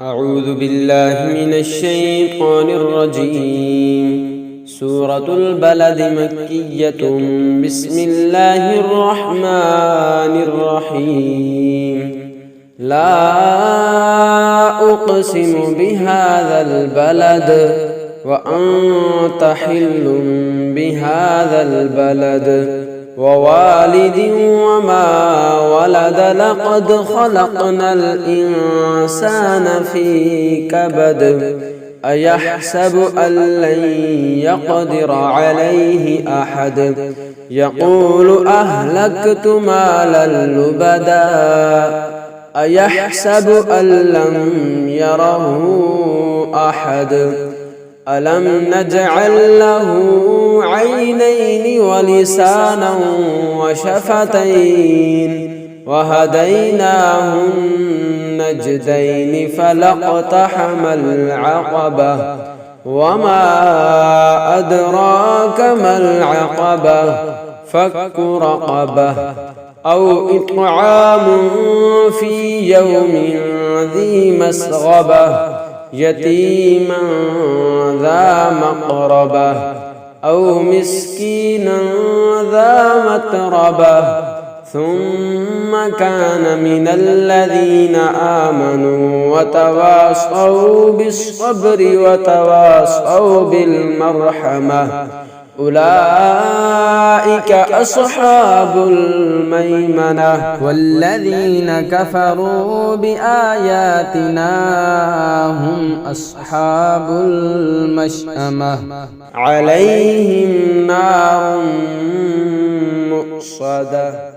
أعوذ بالله من الشيطان الرجيم. سورة البلد مكية. بسم الله الرحمن الرحيم. لا أقسم بهذا البلد وأنت حل بهذا البلد ووالد وما ولد. لقد خلقنا الإنسان في كبد. أيحسب أن لن يقدر عليه أحد. يقول أهلكت مالا لبدا. أيحسب أن لم يره أحد. ألم نجعل له عينين ولسانا وشفتين وهديناه النجدين فلاقتحم العقبة وما أدراك ما العقبة. فك رقبة أو إطعام في يوم ذي مسغبة يتيما ذا مقربة أو مسكينا ذا متربة ثم كان من الذين آمنوا وتواصوا بالصبر وتواصوا بالمرحمة. أولئك أصحاب الميمنة. والذين كفروا بآياتنا هم أصحاب المشأمة. عليهم نار مؤصدة.